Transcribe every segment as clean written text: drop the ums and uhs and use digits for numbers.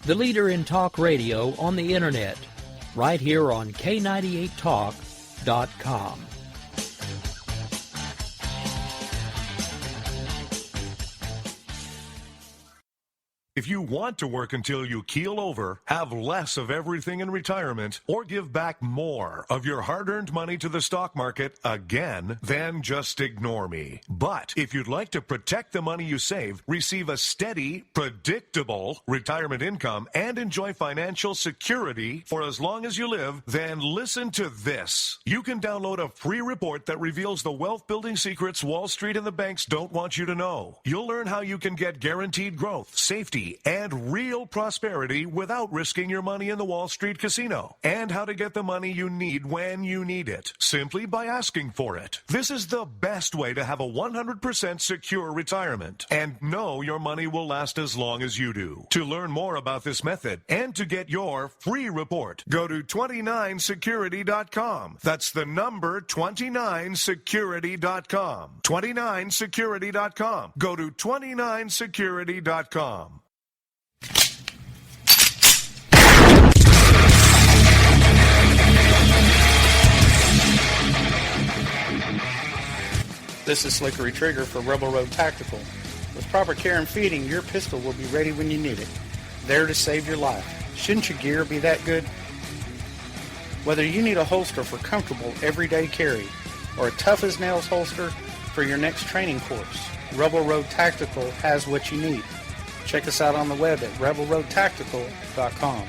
the leader in talk radio on the Internet, right here on K98Talk.com. If you want to work until you keel over, have less of everything in retirement, or give back more of your hard-earned money to the stock market again, then just ignore me. But if you'd like to protect the money you save, receive a steady, predictable retirement income, and enjoy financial security for as long as you live, then listen to this. You can download a free report that reveals the wealth-building secrets Wall Street and the banks don't want you to know. You'll learn how you can get guaranteed growth, safety, and real prosperity without risking your money in the Wall Street casino, and how to get the money you need when you need it, simply by asking for it. This is the best way to have a 100% secure retirement and know your money will last as long as you do. To learn more about this method and to get your free report, go to 29security.com. That's the number 29security.com. 29security.com. Go to 29security.com. This is Slickery Trigger for Rebel Road Tactical. With proper care and feeding, your pistol will be ready when you need it, there to save your life. Shouldn't your gear be that good? Whether you need a holster for comfortable everyday carry or a tough-as-nails holster for your next training course, Rebel Road Tactical has what you need. Check us out on the web at rebelroadtactical.com.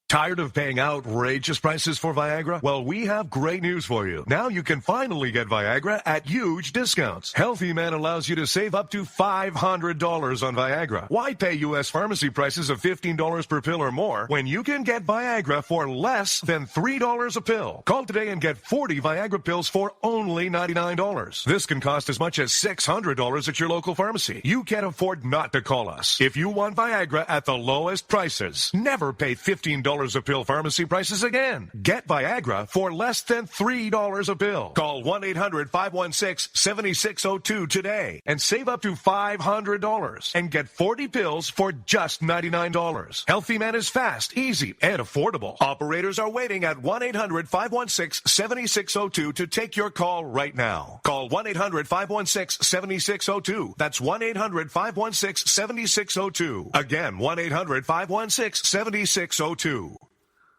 Tired of paying outrageous prices for Viagra? Well, we have great news for you. Now you can finally get Viagra at huge discounts. Healthy Man allows you to save up to $500 on Viagra. Why pay U.S. pharmacy prices of $15 per pill or more when you can get Viagra for less than $3 a pill? Call today and get 40 Viagra pills for only $99. This can cost as much as $600 at your local pharmacy. You can't afford not to call us. If you want Viagra at the lowest prices, never pay $15 a pill pharmacy prices again. Get Viagra for less than $3 a pill. Call 1-800-516-7602 today and save up to $500 and get 40 pills for just $99. Healthy Man is fast, easy, and affordable. Operators are waiting at 1-800-516-7602 to take your call right now. Call 1-800-516-7602. That's 1-800-516-7602. Again, 1-800-516-7602.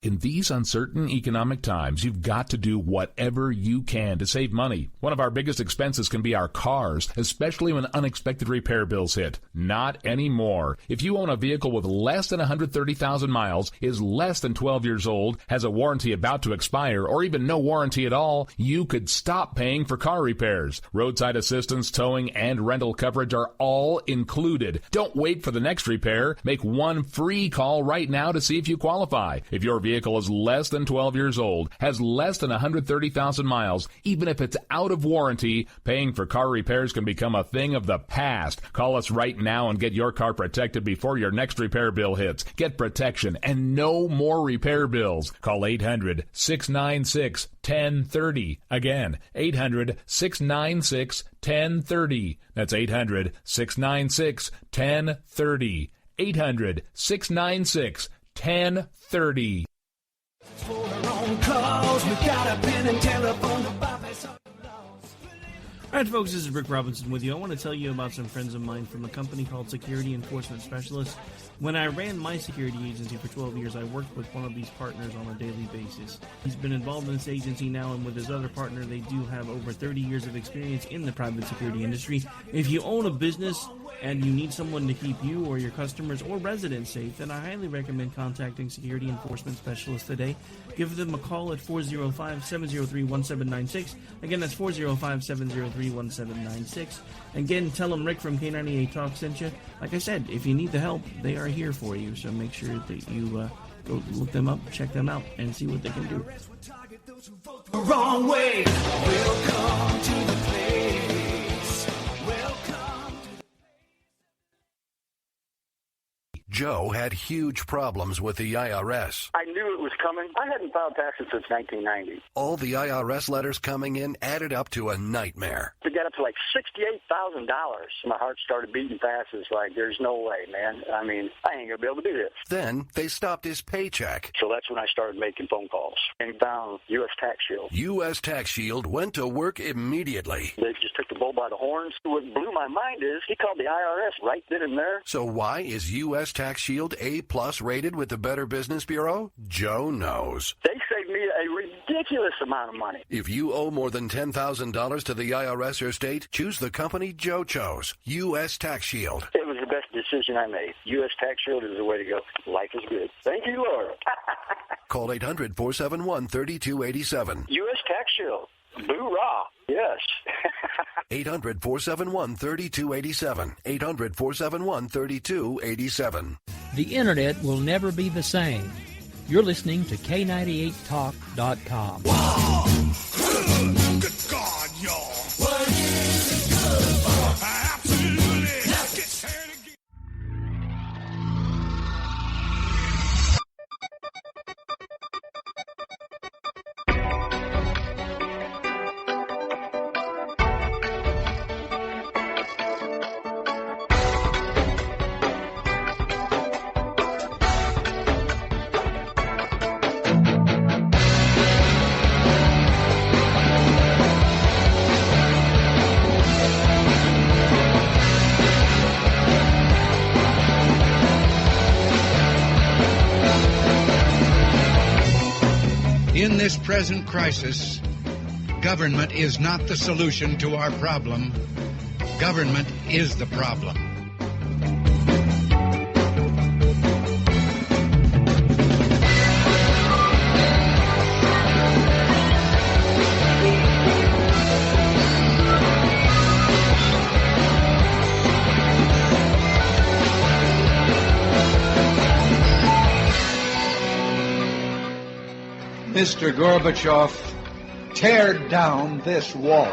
In these uncertain economic times, you've got to do whatever you can to save money. One of our biggest expenses can be our cars, especially when unexpected repair bills hit. Not anymore. If you own a vehicle with less than 130,000 miles, is less than 12 years old, has a warranty about to expire, or even no warranty at all, you could stop paying for car repairs. Roadside assistance, towing, and rental coverage are all included. Don't wait for the next repair. Make one free call right now to see if you qualify. If your vehicle is less than 12 years old, has less than 130,000 miles, even if it's out of warranty, paying for car repairs can become a thing of the past. Call us right now and get your car protected before your next repair bill hits. Get protection and no more repair bills. Call 800-696-1030. Again, 800-696-1030. That's 800-696-1030. 800-696-1030. Alright folks, this is Rick Robinson with you. I want to tell you about some friends of mine from a company called Security Enforcement Specialists. When I ran my security agency for 12 years, I worked with one of these partners on a daily basis. He's been involved in this agency now, and with his other partner, they do have over 30 years of experience in the private security industry. If you own a business and you need someone to keep you or your customers or residents safe, then I highly recommend contacting Security Enforcement Specialists today. Give them a call at 405-703-1796. Again, that's 405-703-1796. Again, tell them Rick from K98 Talk sent you. Like I said, if you need the help, they are here for you. So make sure that you go look them up, check them out, and see what they can do. Wrong way. Welcome to the place. Joe had huge problems with the IRS. I knew it was coming. I hadn't filed taxes since 1990. All the IRS letters coming in added up to a nightmare. To get up to like $68,000. My heart started beating fast. It's like, there's no way, man. I mean, I ain't going to be able to do this. Then they stopped his paycheck. So that's when I started making phone calls and found U.S. Tax Shield. U.S. Tax Shield went to work immediately. They just took the bull by the horns. What blew my mind is he called the IRS right then and there. So why is U.S. Tax Shield A+ rated with the Better Business Bureau? Joe knows. They saved me a ridiculous amount of money. If you owe more than $10,000 to the IRS or state, choose the company Joe chose, U.S. Tax Shield. It was the best decision I made. U.S. Tax Shield is the way to go. Life is good. Thank you, Lord. Call 800-471-3287. U.S. Tax Shield. Boo-rah. Yes. 800-471-3287. 800-471-3287. The Internet will never be the same. You're listening to K98Talk.com. Good God, y'all. What is it good for? Absolutely. Let's get started again. In this present crisis, government is not the solution to our problem. Government is the problem. Mr. Gorbachev, tear down this wall.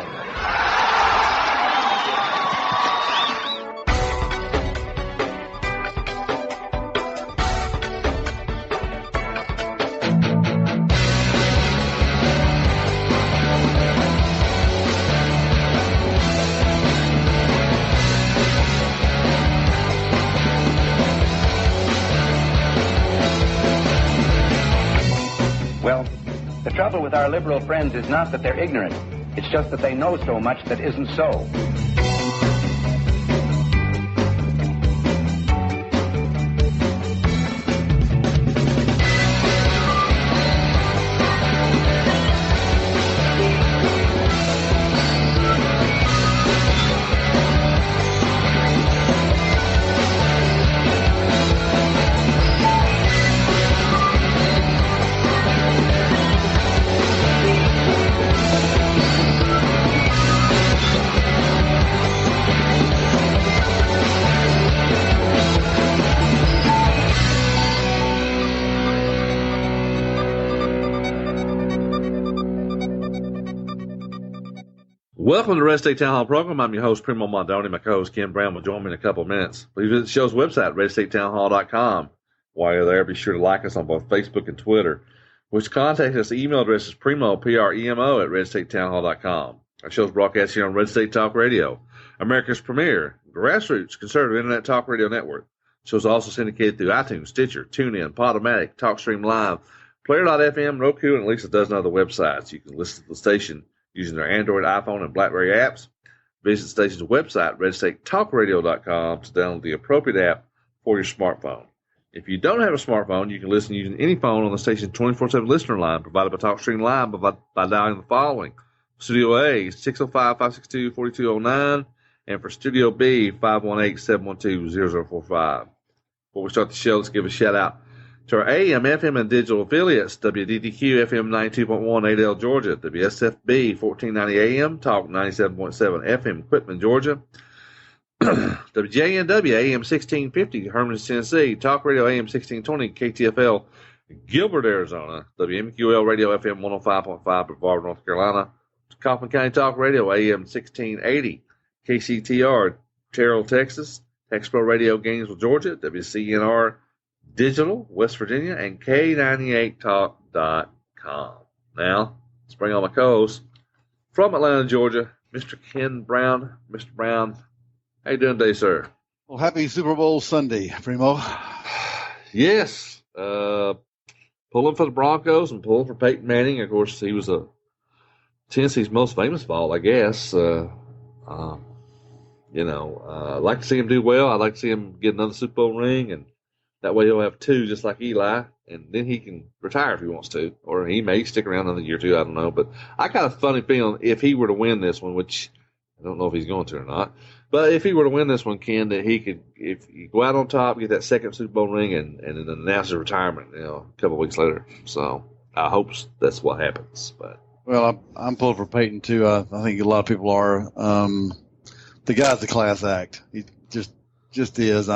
Well, the trouble with our liberal friends is not that they're ignorant. It's just that they know so much that isn't so. Welcome to the Red State Town Hall program. I'm your host, Primo Mondoni. My co-host, Ken Brown, will join me in a couple of minutes. Please visit the show's website, redstatetownhall.com. While you're there, be sure to like us on both Facebook and Twitter. Which contact us, the email address is premo, P-R-E-M-O, at redstatetownhall.com. Our show's broadcast here on Red State Talk Radio, America's premier grassroots conservative internet talk radio network. The show's also syndicated through iTunes, Stitcher, TuneIn, Podomatic, TalkStream Live, Player.fm, Roku, and at least a dozen other websites. You can listen to the station using their Android, iPhone, and BlackBerry apps. Visit the station's website, redstatetalkradio.com, to download the appropriate app for your smartphone. If you don't have a smartphone, you can listen using any phone on the station's 24/7 listener line provided by TalkStream Live by dialing the following. Studio A, 605-562-4209, and for Studio B, 518-712-0045. Before we start the show, let's give a shout-out to our AM, FM, and digital affiliates, WDDQ FM 92.1 Adel, Georgia, WSFB 1490 AM, Talk 97.7 FM, Quitman, Georgia, WJNW AM 1650, Hermann, Tennessee, Talk Radio AM 1620, KTFL, Gilbert, Arizona, WMQL Radio FM 105.5, Brevard, North Carolina, Kaufman County Talk Radio AM 1680, KCTR, Terrell, Texas, Expro Radio, Gainesville, Georgia, WCNR Digital, West Virginia, and K98Talk.com. Now, let's bring on my co-host from Atlanta, Georgia, Mr. Ken Brown. Mr. Brown, how you doing today, sir? Well, happy Super Bowl Sunday, Primo. Yes. Pulling for the Broncos and pulling for Peyton Manning. Of course, he was Tennessee's most famous ball, I guess. I'd like to see him do well. I'd like to see him get another Super Bowl ring, and that way he'll have 2 just like Eli, and then he can retire if he wants to, or he may stick around another year or 2, I don't know. But I got a funny feeling if he were to win this one, which I don't know if he's going to or not, but if he were to win this one, Ken, that he could, if you go out on top, get that second Super Bowl ring, and then announce his retirement, a couple of weeks later. So I hope that's what happens. But well, I'm pulling for Peyton too. I think a lot of people are. The guy's a class act. He just is.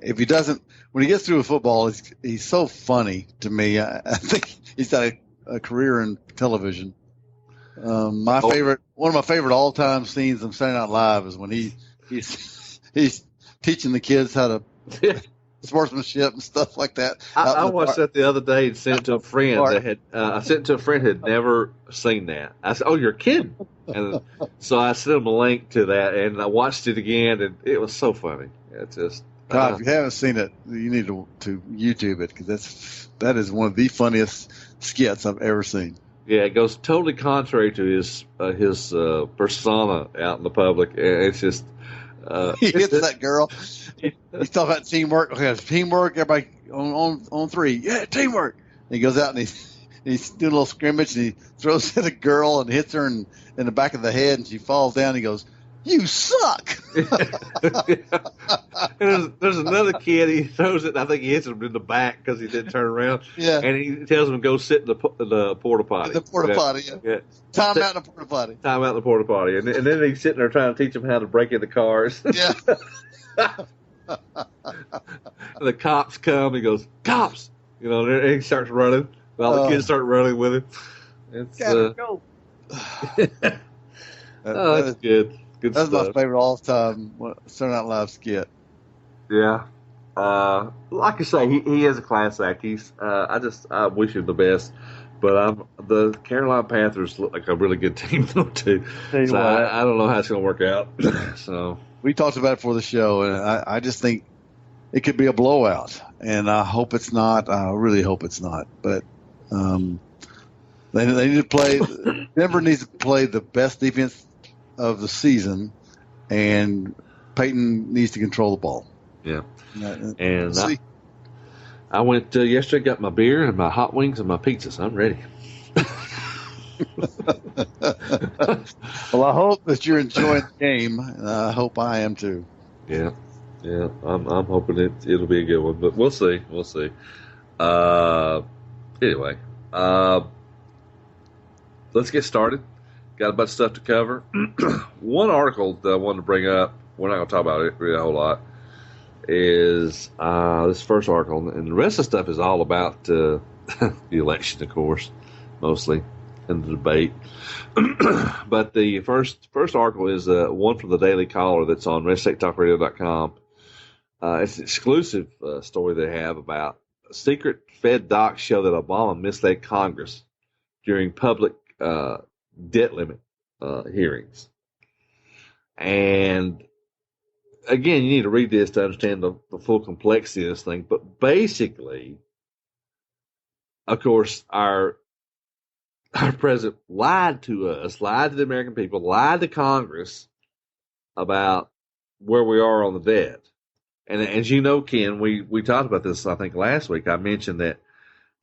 If he doesn't, when he gets through with football, he's so funny to me. I think he's got a career in television. One of my favorite all-time scenes on Saturday Night Live is when he's teaching the kids how to sportsmanship and stuff like that. I watched that the other day and sent it to a friend who had never seen that. I said, "Oh, you're kidding!" And so I sent him a link to that, and I watched it again, and it was so funny. It's just God, if you haven't seen it, you need to YouTube it, because that is one of the funniest skits I've ever seen. Yeah, it goes totally contrary to his persona out in the public. It's just he hits that girl. He's talking about teamwork. Okay, teamwork. Everybody on 3. Yeah, teamwork. And he goes out and he's doing a little scrimmage, and he throws at a girl and hits her in the back of the head, and she falls down. And he goes, "You suck." And there's another kid. He throws it, and I think he hits him in the back because he didn't turn around. Yeah. And he tells him to go sit in the porta potty. The porta potty. Yeah. Time out in the porta potty. Time out in the porta potty. And then he's sitting there trying to teach him how to break into cars. Yeah. The cops come. He goes, "Cops!" And he starts running. All the kids start running with him. It's go. That's good. Good That's stuff. my favorite all-time Saturday Night Live skit. Yeah. Like I say, he is a class act. I wish him the best. But the Carolina Panthers look like a really good team, though, too. So I don't know how it's going to work out. So we talked about it before the show, and I just think it could be a blowout. And I hope it's not. I really hope it's not. But they need to play. Denver needs to play the best defense of the season, and Peyton needs to control the ball. Yeah. And I went yesterday, got my beer and my hot wings and my pizza, so I'm ready. Well, I hope that you're enjoying the game, and I hope I am too. Yeah. I'm hoping it'll be a good one, but we'll see. Anyway, let's get started. Got a bunch of stuff to cover. One article that I wanted to bring up, we're not going to talk about it really a whole lot, is this first article, and the rest of the stuff is all about the election, of course, mostly, and the debate. But the first article is one from the Daily Caller that's on RedStateTalkRadio.com. It's an exclusive story they have about secret Fed docs show that Obama misled Congress during public debt limit hearings. And again, you need to read this to understand the full complexity of this thing. But basically, of course, our president lied to us, lied to the American people, lied to Congress about where we are on the debt. And as you know, Ken, we talked about this, I think, last week. I mentioned that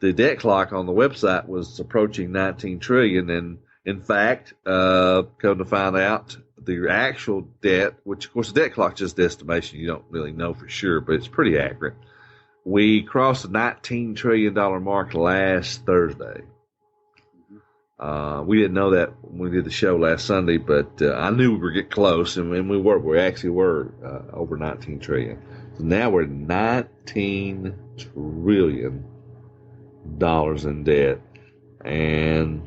the debt clock on the website was approaching $19 trillion, and in fact, come to find out, the actual debt, which of course the debt clock is just estimation, you don't really know for sure, but it's pretty accurate. We crossed the $19 trillion mark last Thursday. We didn't know that when we did the show last Sunday, but I knew we were getting close, and we actually were over $19 trillion. So now we're $19 trillion in debt, and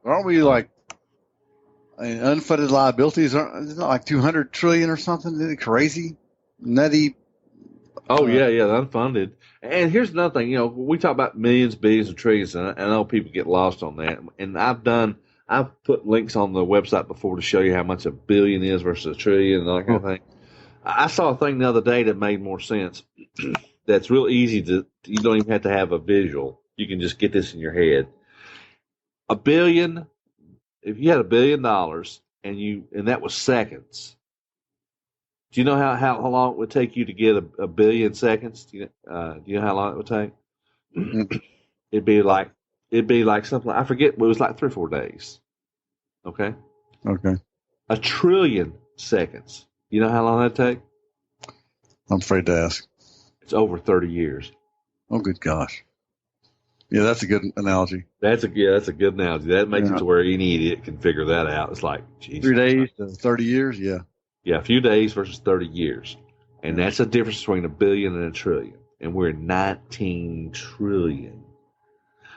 aren't we like unfunded liabilities? Isn't it like $200 trillion or something? Isn't it crazy? nutty. Oh, yeah, the unfunded. And here's another thing. We talk about millions, billions, and trillions, and I know people get lost on that. And I've put links on the website before to show you how much a billion is versus a trillion and all that kind of thing. I saw a thing the other day that made more sense. That's real easy you don't even have to have a visual. You can just get this in your head. A billion, if you had $1 billion and that was seconds, do you know how long it would take you to get a billion seconds? Do you know how long it would take? It'd be like something, I forget, it was like 3 or 4 days. Okay? Okay. 1 trillion seconds. You know how long that'd take? I'm afraid to ask. It's over 30 years. Oh, good gosh. Yeah, that's a good analogy. That's a good analogy. That makes it to where any idiot can figure that out. It's like, geez. 3 days to 30 years, yeah. Yeah, a few days versus 30 years. And that's the difference between a billion and a trillion. And we're 19 trillion.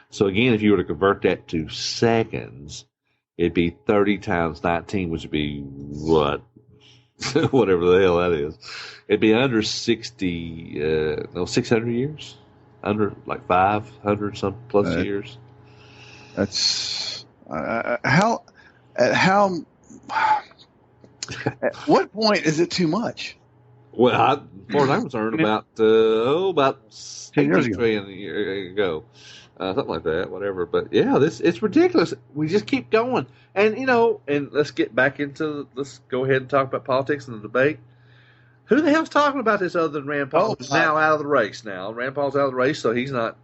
So again, if you were to convert that to seconds, it'd be 30 times 19, which would be what? Whatever the hell that is. It'd be under 600 years? Under like 500 some plus years. That's at what point is it too much? Well, as far as I'm concerned, about 10 years 18 trillion years ago. Something like that, whatever. But yeah, it's ridiculous. We just keep going. And, and let's go ahead and talk about politics and the debate. Who the hell's talking about this other than Rand Paul? He's now out of the race now. Rand Paul's out of the race, so he's not,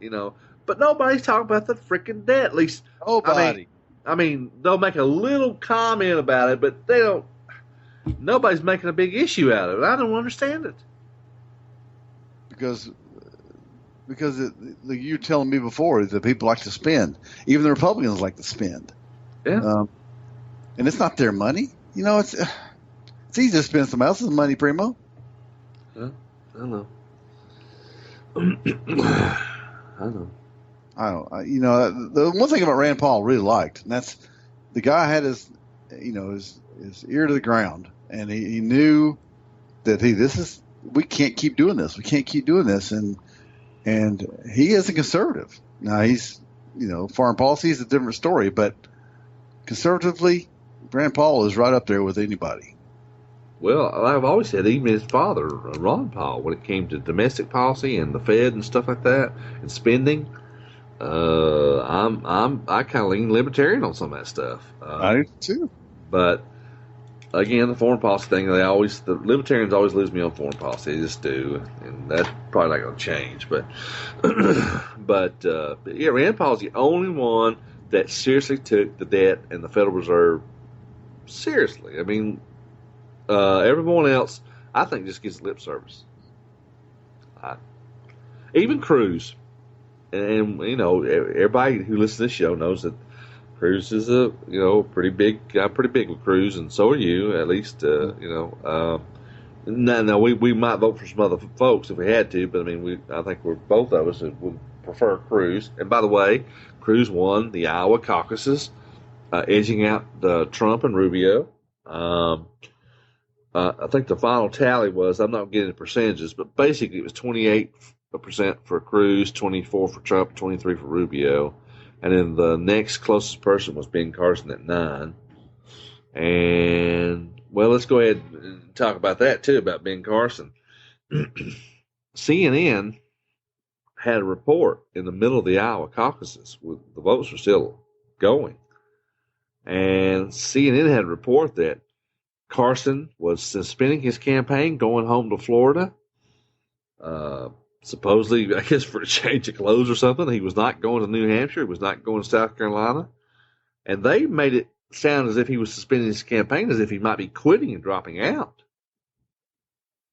but nobody's talking about the freaking debt. At least, nobody. I mean, they'll make a little comment about it, but nobody's making a big issue out of it. I don't understand it. Because you were telling me before that people like to spend. Even the Republicans like to spend. Yeah. And it's not their money. It's easy to spend somebody else's money, Primo. I know. The one thing about Rand Paul I really liked, and that's the guy had his ear to the ground, and he knew that we can't keep doing this. We can't keep doing this, and he is a conservative. Now he's, foreign policy is a different story, but conservatively, Rand Paul is right up there with anybody. Well, I've always said, even his father, Ron Paul, when it came to domestic policy and the Fed and stuff like that, and spending, I kind of lean libertarian on some of that stuff. I do too. But again, the foreign policy thing, the libertarians always lose me on foreign policy. They just do, and that's probably not going to change. But, yeah, Rand Paul's the only one that seriously took the debt and the Federal Reserve seriously. I mean, everyone else, I think, just gets lip service. Even Cruz, and everybody who listens to this show knows that Cruz is pretty big with Cruz, and so are you, at least. No, we might vote for some other folks if we had to, but I think we're both of us would prefer Cruz. And by the way, Cruz won the Iowa caucuses, edging out Trump and Rubio. I think the final tally was, I'm not getting the percentages, but basically it was 28% for Cruz, 24 for Trump, 23 for Rubio. And then the next closest person was Ben Carson at 9. And, well, let's go ahead and talk about that, too, about Ben Carson. CNN had a report in the middle of the Iowa caucuses. The votes were still going. And CNN had a report that Carson was suspending his campaign, going home to Florida. Supposedly, I guess for a change of clothes or something. He was not going to New Hampshire. He was not going to South Carolina. And they made it sound as if he was suspending his campaign, as if he might be quitting and dropping out,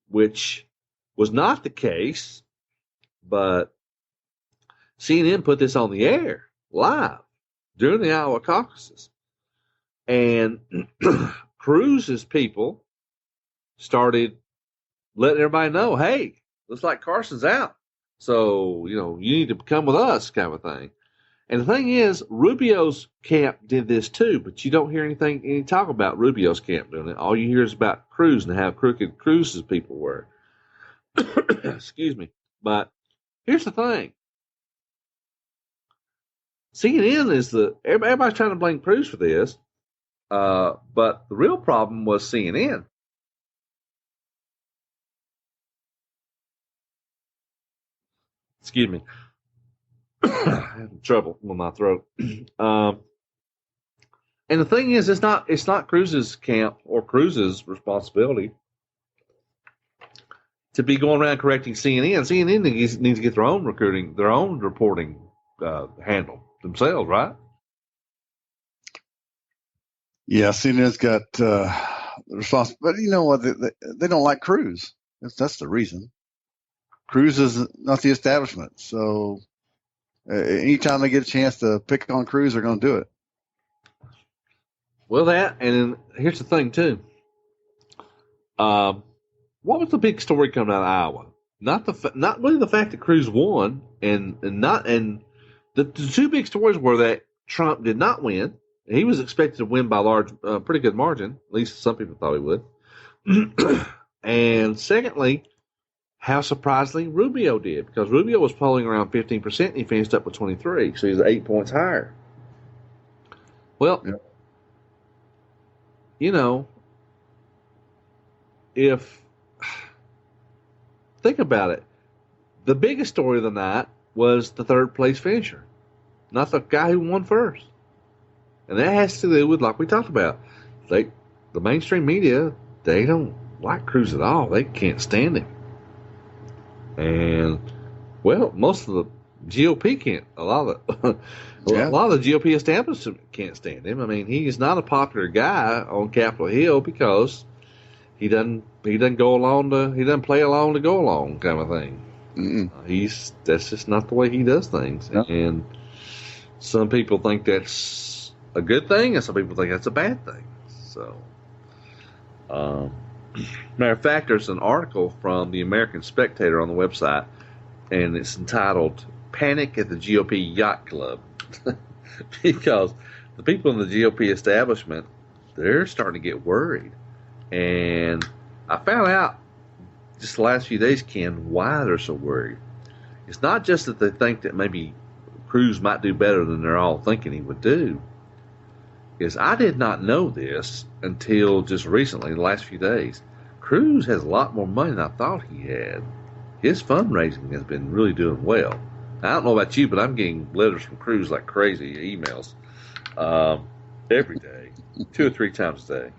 which was not the case. But CNN put this on the air live during the Iowa caucuses. And Cruz's people started letting everybody know, hey, looks like Carson's out. So, you need to come with us, kind of a thing. And the thing is, Rubio's camp did this too, but you don't hear any talk about Rubio's camp doing it. All you hear is about Cruz and how crooked Cruz's people were. Excuse me. But here's the thing. CNN is everybody's trying to blame Cruz for this, but the real problem was CNN. Excuse me. I'm having trouble with my throat. And the thing is, it's not Cruz's camp or Cruz's responsibility to be going around correcting CNN. CNN needs to get their own reporting handle themselves, right? Yeah, CNN's got the responsibility, but you know what? They don't like Cruz. That's the reason. Cruz is not the establishment, so anytime they get a chance to pick on Cruz, they're going to do it. Well, and here's the thing too. What was the big story coming out of Iowa? Not really the fact that Cruz won, and the two big stories were that Trump did not win. He was expected to win by a pretty good margin. At least some people thought he would. And secondly, how surprisingly Rubio did, because Rubio was polling around 15% and he finished up with 23, so he's 8 points higher. Well, you know, think about it, the biggest story of the night was the third place finisher, not the guy who won first. And that has to do with, like we talked about, the mainstream media, they don't like Cruz at all. They can't stand him. And, well, most of the GOP can't. A lot of the GOP establishment can't stand him. I mean, he's not a popular guy on Capitol Hill because he doesn't go along he doesn't play along to go along kind of thing. That's just not the way he does things. No. And some people think that's a good thing, and some people think that's a bad thing. So, matter of fact, there's an article from the American Spectator on the website, and it's entitled "Panic at the GOP Yacht Club," because the people in the GOP establishment, they're starting to get worried. And I found out just the last few days, Ken, why they're so worried. It's not just that they think that maybe Cruz might do better than they're all thinking he would do. I did not know this until just recently, the last few days. Cruz has a lot more money than I thought he had. His fundraising has been really doing well. I don't know about you, but I'm getting letters from Cruz like crazy, emails, every day, 2 or 3 times a day.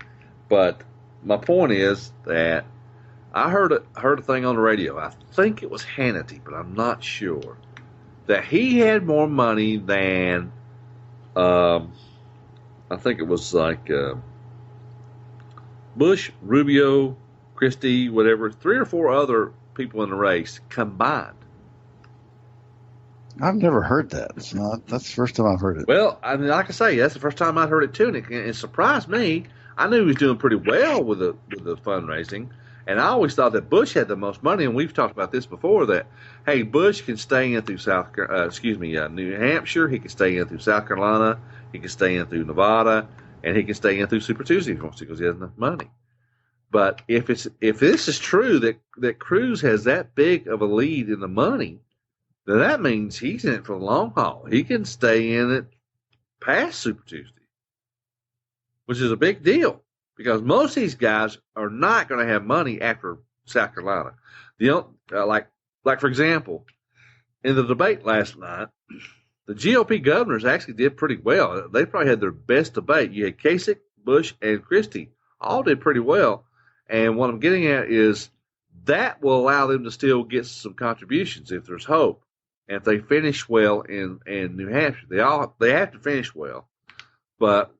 But my point is that I heard a thing on the radio. I think it was Hannity, but I'm not sure, that he had more money than I think it was like Bush, Rubio, Christie, whatever, 3 or 4 other people in the race combined. I've never heard that. That's the first time I've heard it. Well, I mean, like I say, that's the first time I'd heard it too, and it surprised me. I knew he was doing pretty well with the fundraising, and I always thought that Bush had the most money. And we've talked about this before. That hey, Bush can stay in through New Hampshire. He can stay in through South Carolina. He can stay in through Nevada, and he can stay in through Super Tuesday if he wants to, because he has enough money. But if this is true that Cruz has that big of a lead in the money, then that means he's in it for the long haul. He can stay in it past Super Tuesday, which is a big deal, because most of these guys are not going to have money after South Carolina. Like for example, in the debate last night, the GOP governors actually did pretty well. They probably had their best debate. You had Kasich, Bush, and Christie. All did pretty well. And what I'm getting at is that will allow them to still get some contributions if there's hope. And if they finish well in New Hampshire, they have to finish well. But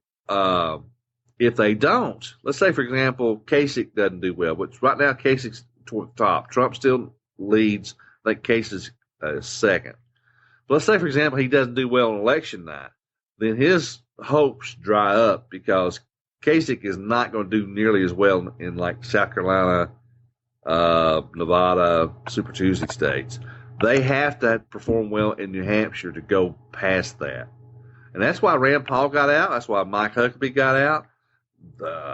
if they don't, let's say, for example, Kasich doesn't do well, which right now Kasich's toward the top. Trump still leads. I think Kasich is second. But let's say, for example, he doesn't do well on election night. Then his hopes dry up, because Kasich is not going to do nearly as well in like South Carolina, Nevada, Super Tuesday states. They have to perform well in New Hampshire to go past that. And that's why Rand Paul got out. That's why Mike Huckabee got out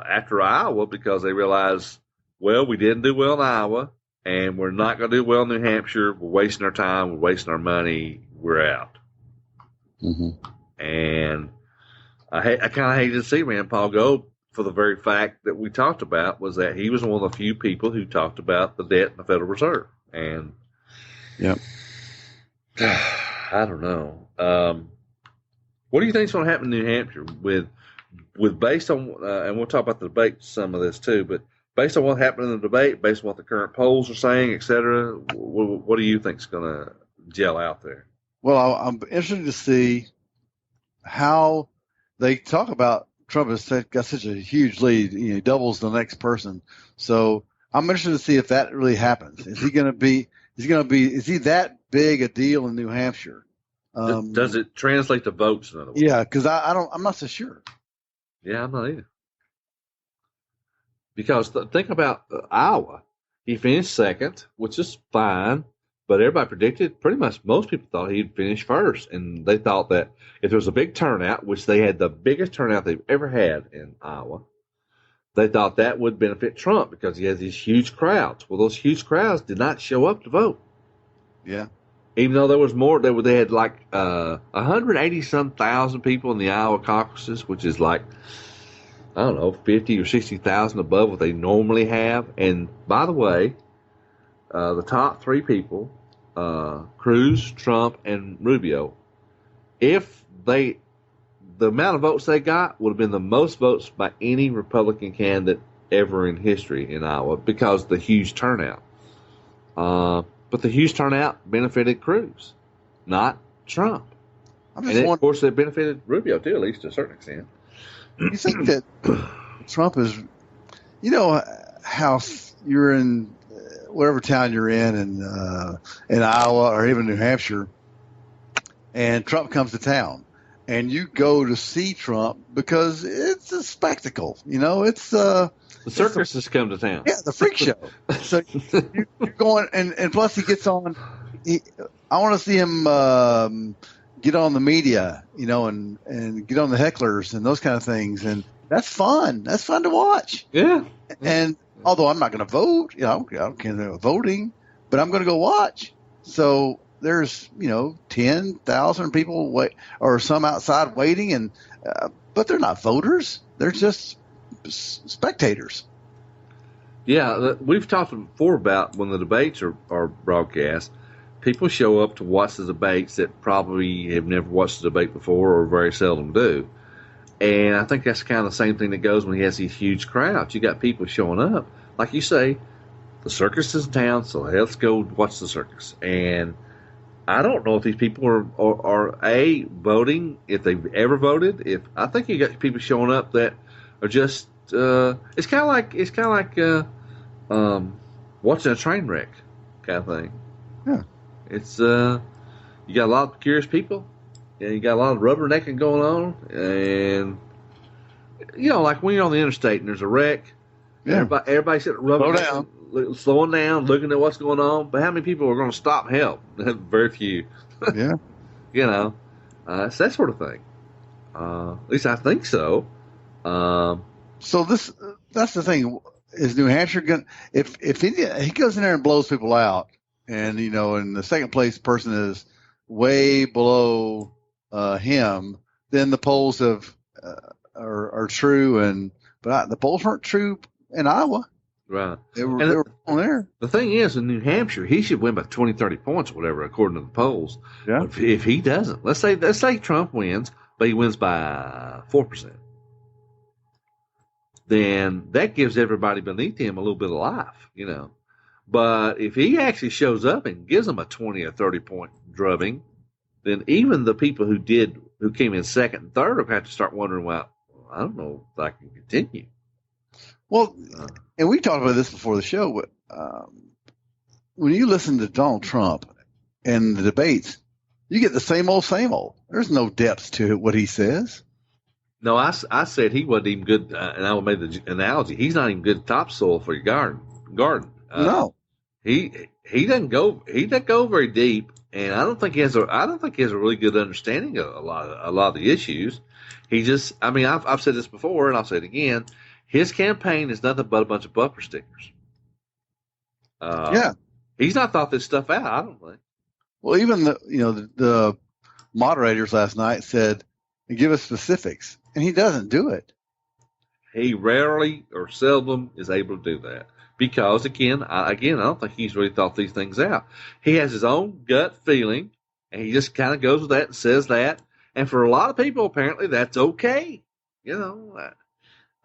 after Iowa, because they realized, well, we didn't do well in Iowa, and we're not going to do well in New Hampshire. We're wasting our time. We're wasting our money. We're out. Mm-hmm. And I kind of hated to see Rand Paul go for the very fact that we talked about, was that he was one of the few people who talked about the debt in the Federal Reserve. And yep. I don't know. What do you think is going to happen in New Hampshire with based on, and we'll talk about the debate, some of this too, but based on what happened in the debate, based on what the current polls are saying, et cetera, what do you think is going to gel out there? Well, I'm interested to see how they talk about Trump has got such a huge lead. You know, he doubles the next person. So I'm interested to see if that really happens. Is he that big a deal in New Hampshire? Does it translate to votes, in other words? Yeah, because I'm not so sure. Yeah, I'm not either. Because think about Iowa. He finished second, which is fine, but everybody predicted, pretty much most people thought he'd finish first. And they thought that if there was a big turnout, which they had the biggest turnout they've ever had in Iowa, they thought that would benefit Trump because he has these huge crowds. Well, those huge crowds did not show up to vote. Yeah. Even though there was more, they had like 180-some thousand people in the Iowa caucuses, which is like, I don't know, 50 or 60,000 above what they normally have. And by the way, the top three people, Cruz, Trump, and Rubio, the amount of votes they got would have been the most votes by any Republican candidate ever in history in Iowa because of the huge turnout. But the huge turnout benefited Cruz, not Trump. Of course, it benefited Rubio, too, at least to a certain extent. You think that Trump is, you know, how you're in whatever town you're in Iowa or even New Hampshire, and Trump comes to town, and you go to see Trump because it's a spectacle. You know, it's the circuses come to town. Yeah, the freak show. So you're going, and plus he gets on. I want to see him get on the media, you know, and get on the hecklers and those kind of things, and that's fun. That's fun to watch. Yeah. And although I'm not going to vote, you know, I don't care about voting, but I'm going to go watch. So there's, you know, 10,000 people or some outside waiting, and but they're not voters. They're just spectators. Yeah, we've talked before about when the debates are broadcast, people show up to watch the debates that probably have never watched the debate before or very seldom do. And I think that's kind of the same thing that goes when he has these huge crowds. You got people showing up. Like you say, the circus is in town, so let's go watch the circus. And I don't know if these people are voting, if they've ever voted. I think you got people showing up that are just it's kind of like watching a train wreck kind of thing. Yeah. It's you got a lot of curious people, and you got a lot of rubbernecking going on, and you know, like when you're on the interstate and there's a wreck, everybody's sitting slowing down, looking at what's going on. But how many people are going to stop and help? Very few. Yeah. You know, it's that sort of thing. At least I think so. So that's the thing. Is New Hampshire going? If he goes in there and blows people out, and you know, and the second place person is way below him, then the polls are true. But the polls weren't true in Iowa. Right. They were on there. The thing is, in New Hampshire, he should win by 20, 30 points or whatever, according to the polls. Yeah. If he doesn't, let's say Trump wins, but he wins by 4%. Then that gives everybody beneath him a little bit of life, you know. But if he actually shows up and gives them a 20 or 30 point drubbing, then even the people who came in second and third will have to start wondering, well, I don't know if I can continue. Well, and we talked about this before the show, but when you listen to Donald Trump and the debates, you get the same old, same old. There's no depth to what he says. No, I said he wasn't even good, and I made the analogy. He's not even good topsoil for your garden. No, he doesn't go very deep, and I don't think he has a really good understanding of a lot of the issues. He just, I mean, I've said this before, and I'll say it again. His campaign is nothing but a bunch of bumper stickers. He's not thought this stuff out, I don't think. Well, even the moderators last night said, give us specifics, and he doesn't do it. He rarely or seldom is able to do that because, again, I don't think he's really thought these things out. He has his own gut feeling, and he just kind of goes with that and says that. And for a lot of people, apparently, that's okay.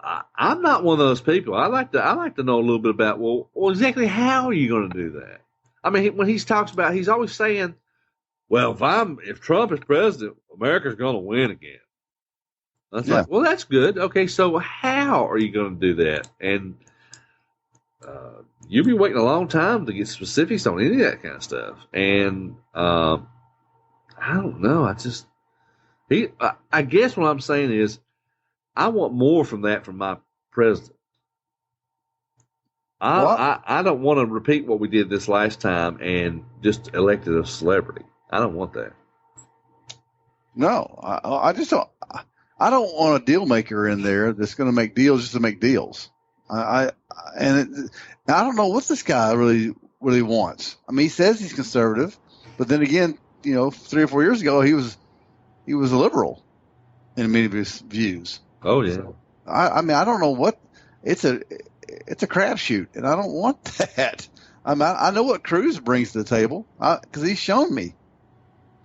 I'm not one of those people. I like to know a little bit about, well, exactly how are you going to do that? I mean, when he talks about, he's always saying, well, if Trump is president, America's going to win again. That's like, well, that's good. Okay, so how are you going to do that? And you'll be waiting a long time to get specifics on any of that kind of stuff. And I don't know. I guess what I'm saying is I want more from that from my president. I don't want to repeat what we did this last time and just elected a celebrity. I don't want that. No, I just don't. I don't want a deal maker in there that's going to make deals just to make deals. I don't know what this guy really wants. I mean, he says he's conservative, but then again, 3 or 4 years ago, he was a liberal in many of his views. Oh yeah. So, I mean, I don't know what it's a crapshoot, and I don't want that. I know what Cruz brings to the table because he's shown me.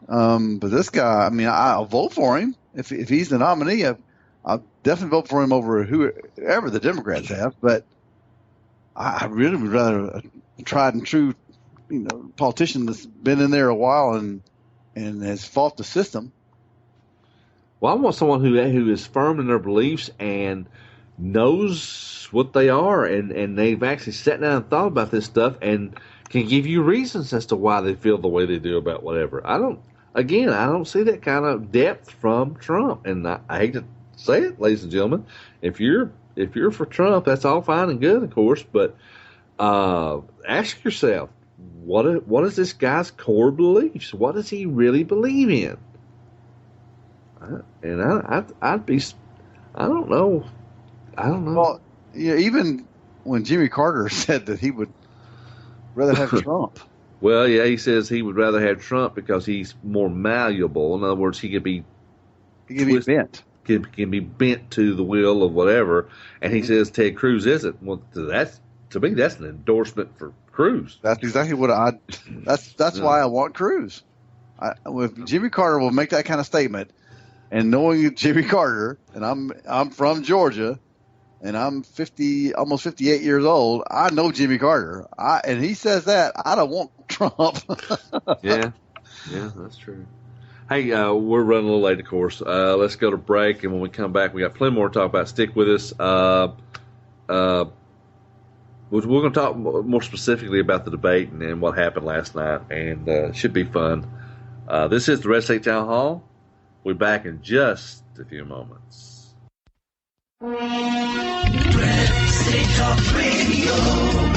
But this guy, I mean, I'll vote for him if he's the nominee. I'll definitely vote for him over whoever the Democrats have. But I really would rather a tried and true, politician that's been in there a while and has fought the system. Well, I want someone who is firm in their beliefs and knows what they are, and they've actually sat down and thought about this stuff and can give you reasons as to why they feel the way they do about whatever. I don't see that kind of depth from Trump, and I hate to say it, ladies and gentlemen. If you're for Trump, that's all fine and good, of course, but ask yourself, what is this guy's core beliefs? What does he really believe in? And I'd be, I don't know. Well, yeah, even when Jimmy Carter said that he would rather have Trump. Well, yeah, he says he would rather have Trump because he's more malleable. In other words, he could be bent. Can be bent to the will of whatever. And he says Ted Cruz isn't. Well, to me, that's an endorsement for Cruz. That's exactly what that's why I want Cruz. If Jimmy Carter will make that kind of statement, and knowing Jimmy Carter, and I'm from Georgia, and I'm almost 58 years old, I know Jimmy Carter. And he says that, I don't want Trump. Yeah, that's true. Hey, we're running a little late, of course. Let's go to break, and when we come back, we got plenty more to talk about. Stick with us. We're going to talk more specifically about the debate and what happened last night, and it should be fun. This is the Red State Town Hall. We'll be back in just a few moments. Red State Talk Radio,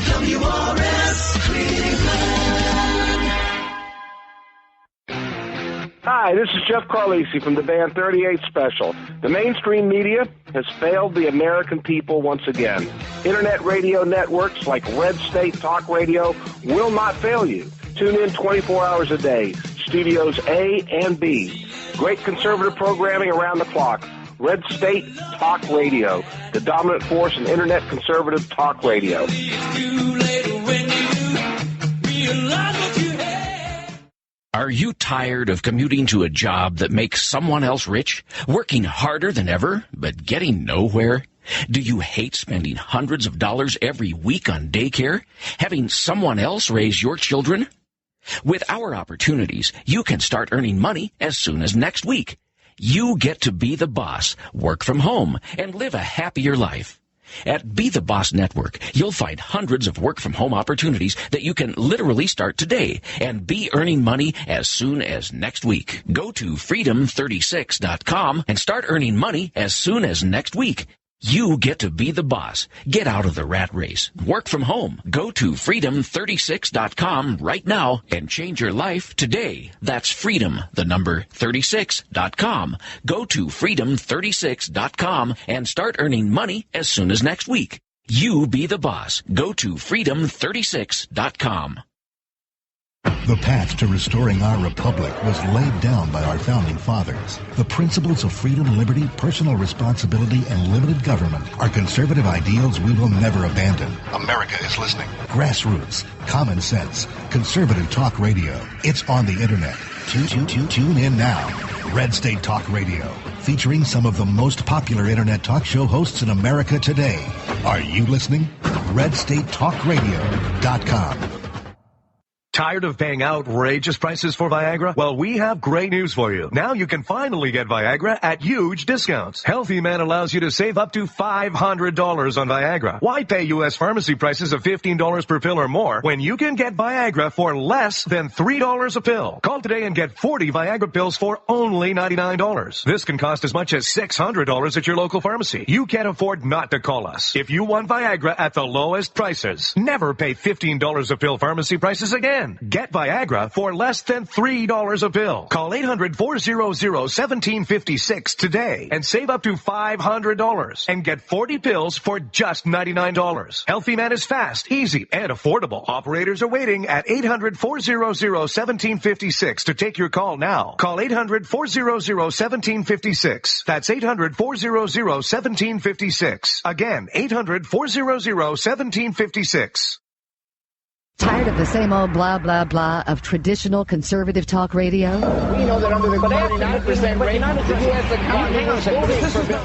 WRS Cleveland. Hi, this is Jeff Carlisi from the band 38 Special. The mainstream media has failed the American people once again. Internet radio networks like Red State Talk Radio will not fail you. Tune in 24 hours a day. Studios A and B. Great conservative programming around the clock. Red State Talk Radio, the dominant force in Internet conservative talk radio. Are you tired of commuting to a job that makes someone else rich, working harder than ever, but getting nowhere? Do you hate spending hundreds of dollars every week on daycare, having someone else raise your children? With our opportunities, you can start earning money as soon as next week. You get to be the boss, work from home, and live a happier life. At Be the Boss Network, you'll find hundreds of work-from-home opportunities that you can literally start today and be earning money as soon as next week. Go to freedom36.com and start earning money as soon as next week. You get to be the boss. Get out of the rat race. Work from home. Go to freedom36.com right now and change your life today. That's freedom, the number 36.com. Go to freedom36.com and start earning money as soon as next week. You be the boss. Go to freedom36.com. The path to restoring our republic was laid down by our founding fathers. The principles of freedom, liberty, personal responsibility, and limited government are conservative ideals we will never abandon. America is listening. Grassroots, common sense, conservative talk radio. It's on the internet. Tune in now. Red State Talk Radio, featuring some of the most popular internet talk show hosts in America today. Are you listening? RedStateTalkRadio.com. Tired of paying outrageous prices for Viagra? Well, we have great news for you. Now you can finally get Viagra at huge discounts. Healthy Man allows you to save up to $500 on Viagra. Why pay U.S. pharmacy prices of $15 per pill or more when you can get Viagra for less than $3 a pill? Call today and get 40 Viagra pills for only $99. This can cost as much as $600 at your local pharmacy. You can't afford not to call us. If you want Viagra at the lowest prices, never pay $15 a pill pharmacy prices again. Get Viagra for less than $3 a pill. Call 800-400-1756 today and save up to $500 and get 40 pills for just $99. Healthy Man is fast, easy, and affordable. Operators are waiting at 800-400-1756 to take your call now. Call 800-400-1756. That's 800-400-1756. Again, 800-400-1756. Tired of the same old blah, blah, blah of traditional conservative talk radio? We know that under the 49% rate, the U.S. economy is voting for Bill.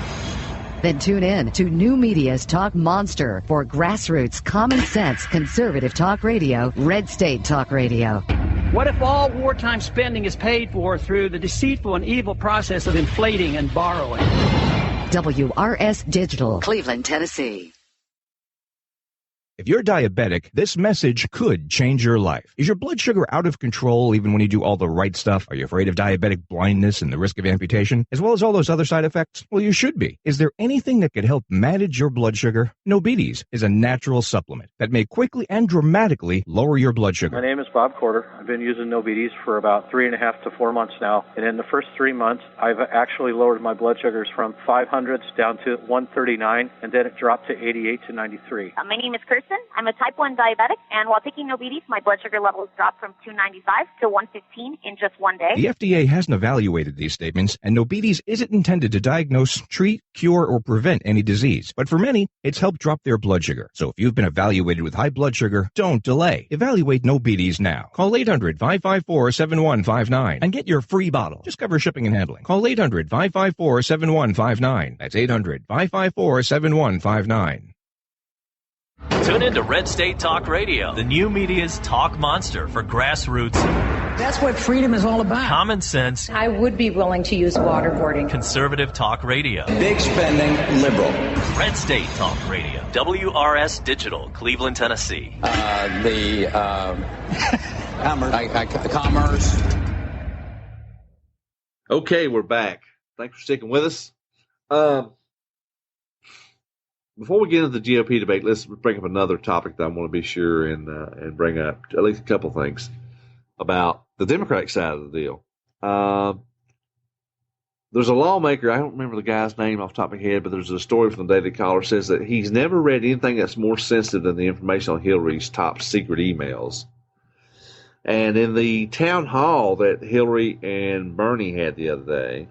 Then tune in to New Media's Talk Monster for grassroots, common sense, conservative talk radio, Red State Talk Radio. What if all wartime spending is paid for through the deceitful and evil process of inflating and borrowing? WRS Digital, Cleveland, Tennessee. If you're diabetic, this message could change your life. Is your blood sugar out of control even when you do all the right stuff? Are you afraid of diabetic blindness and the risk of amputation, as well as all those other side effects? Well, you should be. Is there anything that could help manage your blood sugar? Nobetes is a natural supplement that may quickly and dramatically lower your blood sugar. My name is Bob Corder. I've been using Nobetes for about 3.5 to 4 months now. And in the first 3 months, I've actually lowered my blood sugars from 500s down to 139, and then it dropped to 88 to 93. My name is Kirsten. I'm a type 1 diabetic, and while taking Nobetes, my blood sugar levels dropped from 295 to 115 in just 1 day. The FDA hasn't evaluated these statements, and Nobetes isn't intended to diagnose, treat, cure, or prevent any disease. But for many, it's helped drop their blood sugar. So if you've been evaluated with high blood sugar, don't delay. Evaluate Nobetes now. Call 800-554-7159 and get your free bottle. Just cover shipping and handling. Call 800-554-7159. That's 800-554-7159. Tune in to Red State Talk Radio, the new media's talk monster for grassroots. That's what freedom is all about. Common sense. I would be willing to use waterboarding. Conservative talk radio. Big spending liberal. Red State Talk Radio. WRS Digital, Cleveland, Tennessee. Commerce. Okay, we're back. Thanks for sticking with us. Before we get into the GOP debate, let's bring up another topic that I want to be sure and bring up at least a couple things about the Democratic side of the deal. There's a lawmaker, I don't remember the guy's name off the top of my head, but there's a story from the Daily Caller says that he's never read anything that's more sensitive than the information on Hillary's top secret emails. And in the town hall that Hillary and Bernie had the other day,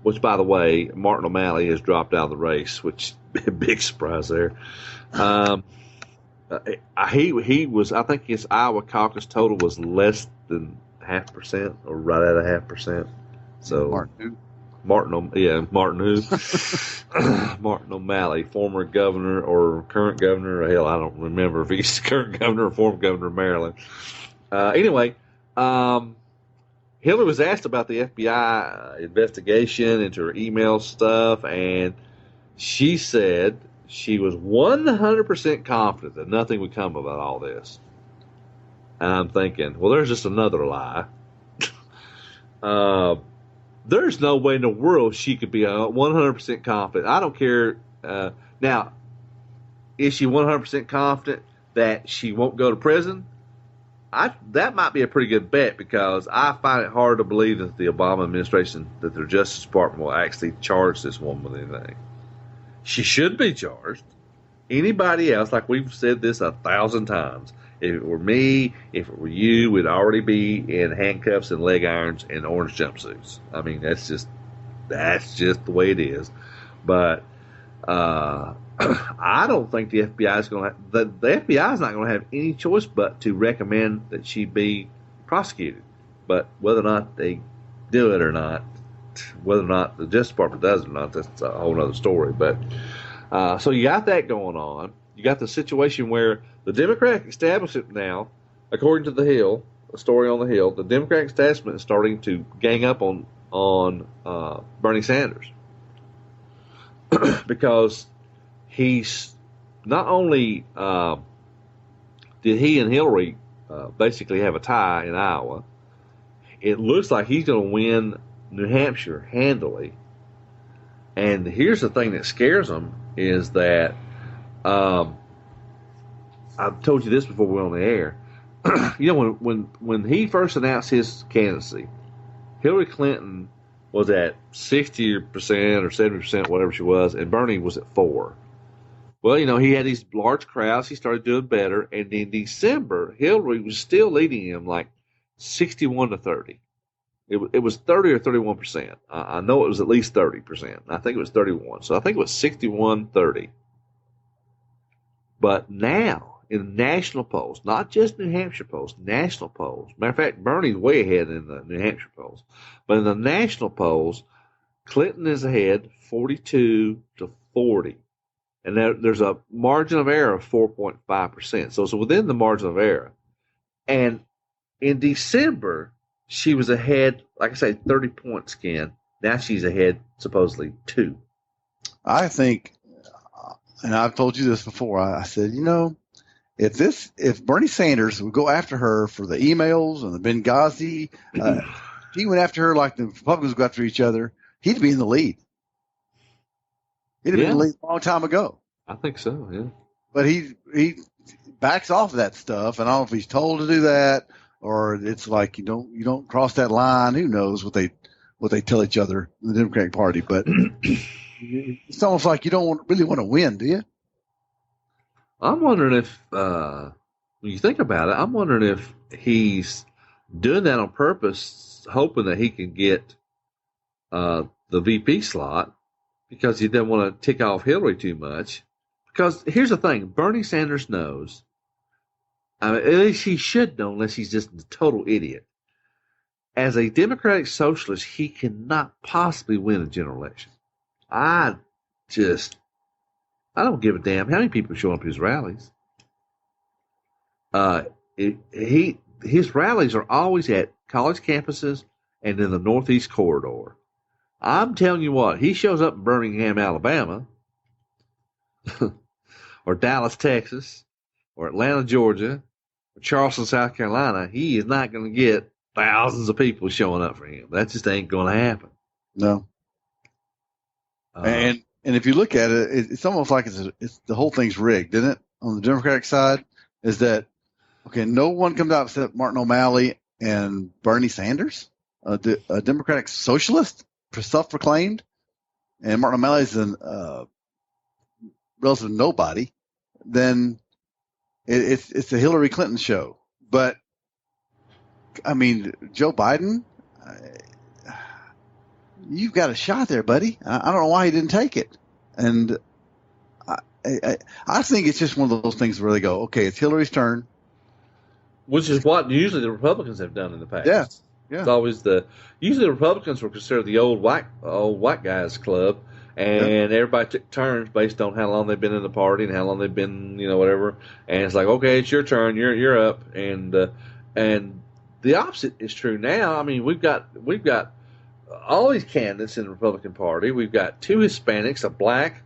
which, by the way, Martin O'Malley has dropped out of the race, which big surprise there. He was, I think his Iowa caucus total was less than 0.5% or right at 0.5%. So Martin O'Malley, former governor or current governor. Hell, I don't remember if he's the current governor or former governor of Maryland. Anyway, Hillary was asked about the FBI investigation into her email stuff, and she said she was 100% confident that nothing would come about all this. And I'm thinking, well, there's just another lie. There's no way in the world she could be 100% confident. I don't care. Now, is she 100% confident that she won't go to prison? That might be a pretty good bet, because I find it hard to believe that the Obama administration, that their Justice Department will actually charge this woman with anything. She should be charged. anybody else, like we've said this 1,000 times, if it were me, if it were you, we'd already be in handcuffs and leg irons and orange jumpsuits. I mean, that's just the way it is. But I don't think the FBI is going to the FBI is not going to have any choice but to recommend that she be prosecuted. But whether or not they do it or not, whether or not the Justice Department does it or not, that's a whole other story. But so you got that going on. You got the situation where the Democratic establishment now, according to The Hill, a story on The Hill, the Democratic establishment is starting to gang up on Bernie Sanders because he's not only did he and Hillary basically have a tie in Iowa, it looks like he's going to win New Hampshire handily. And here's the thing that scares him is that I've told you this before we were on the air. You know, when he first announced his candidacy, Hillary Clinton was at 60% or 70%, whatever she was, and Bernie was at 4%. Well, you know, he had these large crowds. He started doing better. And in December, Hillary was still leading him like 61-30. It was 30 or 31%. I know it was at least 30%. I think it was 31. So I think it was 61-30. But now, in the national polls, not just New Hampshire polls, national polls. Matter of fact, Bernie's way ahead in the New Hampshire polls. But in the national polls, Clinton is ahead 42-40. And there's a margin of error of 4.5%. So it's within the margin of error. And in December, she was ahead, like I say, 30 points, Ken. Now she's ahead, supposedly, 2. I think, and I've told you this before, I said, you know, if Bernie Sanders would go after her for the emails and the Benghazi, he went after her like the Republicans go after each other, he'd be in the lead. He'd have been in the lead a long time ago. I think so, yeah. But he backs off of that stuff, and I don't know if he's told to do that or it's like you don't cross that line. Who knows what they tell each other in the Democratic Party? But it's almost like you don't really want to win, do you? I'm wondering if, when you think about it, I'm wondering if he's doing that on purpose, hoping that he can get the VP slot because he doesn't want to tick off Hillary too much. Because here's the thing, Bernie Sanders knows, I mean, at least he should know unless he's just a total idiot. As a Democratic Socialist, he cannot possibly win a general election. I don't give a damn how many people show up at his rallies. His rallies are always at college campuses and in the Northeast Corridor. I'm telling you what, he shows up in Birmingham, Alabama, or Dallas, Texas, or Atlanta, Georgia, or Charleston, South Carolina, he is not going to get thousands of people showing up for him. That just ain't going to happen. No. And if you look at it, it's almost like it's the whole thing's rigged, isn't it? On the Democratic side, is that okay? No one comes out except Martin O'Malley and Bernie Sanders, a Democratic Socialist, self-proclaimed, and Martin O'Malley's a relative nobody. Then it's a Hillary Clinton show. But I mean, Joe Biden. You've got a shot there, buddy. I don't know why he didn't take it. And I think it's just one of those things where they go, okay, it's Hillary's turn. Which is what usually the Republicans have done in the past. Yeah. It's always usually the Republicans were considered the old white guys club, and everybody took turns based on how long they've been in the party and how long they've been, whatever. And it's like, okay, it's your turn, you're up. And the opposite is true now. I mean, we've got all these candidates in the Republican Party. We've got 2 Hispanics, a black,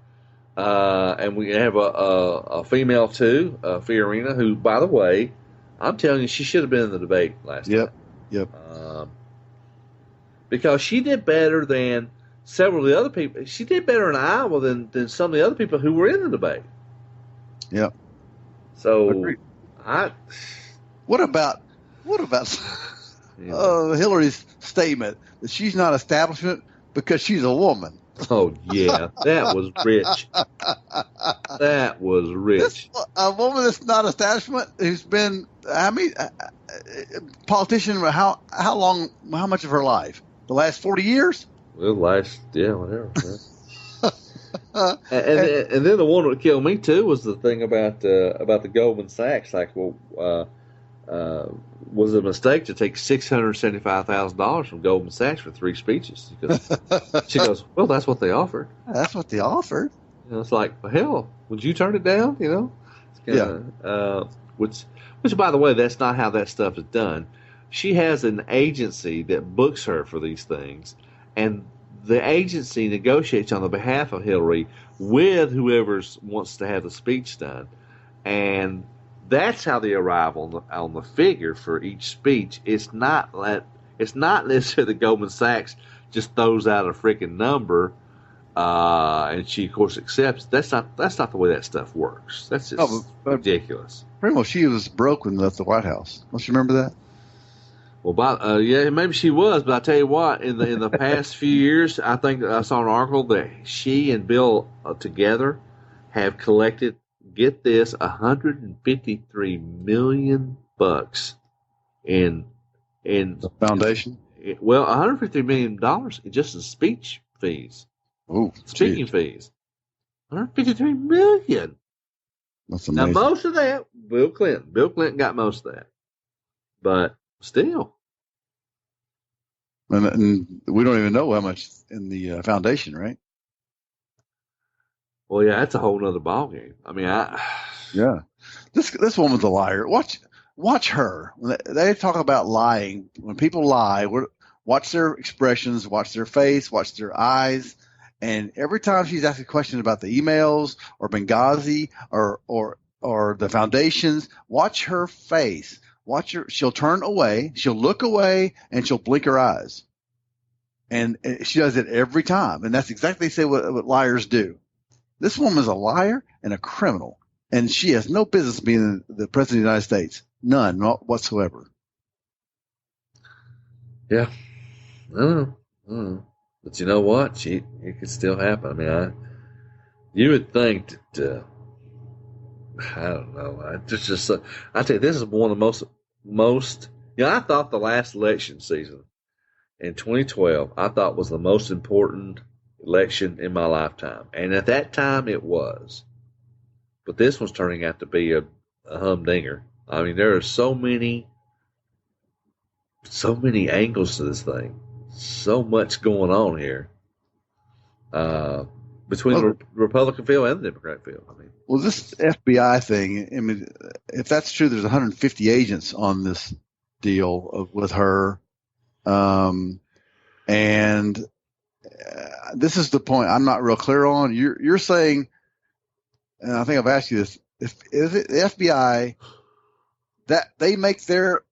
and we have a female too, Fiorina, who, by the way, I'm telling you, she should have been in the debate last time. Yep. Because she did better than several of the other people. She did better in Iowa than some of the other people who were in the debate. Yep. So, agreed. What about Hillary's statement that she's not establishment because she's a woman? Oh, yeah. That was rich. That was rich. A woman that's not establishment who's been, politician, how much of her life? The last 40 years? Well, whatever. and then the one that killed me too was the thing about the Goldman Sachs. Like, was it a mistake to take $675,000 from Goldman Sachs for 3 speeches? She goes, well, that's what they offered. That's what they offered. It's like, well, hell, would you turn it down? It's kinda, which by the way, that's not how that stuff is done. She has an agency that books her for these things, and the agency negotiates on the behalf of Hillary with whoever wants to have the speech done, and that's how they arrive on the figure for each speech. It's not necessarily that Goldman Sachs just throws out a freaking number, and she of course accepts. That's not the way that stuff works. That's just ridiculous. Primo, she was broke when she left the White House. Don't you remember that? Well, yeah, maybe she was, but I tell you what, in the past few years, I think I saw an article that she and Bill together have collected, get this, $153 million in the foundation. Well, $153 million just in speech fees. Oh, speaking fees. $153 million. That's amazing. Now, most of that, Bill Clinton got most of that, but still. And we don't even know how much in the foundation, right? Well, yeah, that's a whole nother ballgame. I mean, yeah, this woman's a liar. Watch her. They talk about lying. When people lie, watch their expressions, watch their face, watch their eyes, and every time she's asked a question about the emails or Benghazi or the foundations, watch her face. Watch her. She'll turn away. She'll look away, and she'll blink her eyes. And she does it every time. And that's exactly what liars do. This woman's a liar and a criminal, and she has no business being the president of the United States. None whatsoever. Yeah, I don't know. But you know what? It could still happen. I mean, you would think that. I don't know. I tell you, this is one of the most. I thought the last election season in 2012, I thought was the most important election in my lifetime, and at that time it was. But this one's turning out to be a humdinger. I mean, there are so many angles to this thing, so much going on here. Between the Republican field and the Democrat field. I mean, well, this FBI thing, I mean, if that's true, there's 150 agents on this deal with her. And this is the point I'm not real clear on. You're saying, and I think I've asked you this, is it the FBI that they make their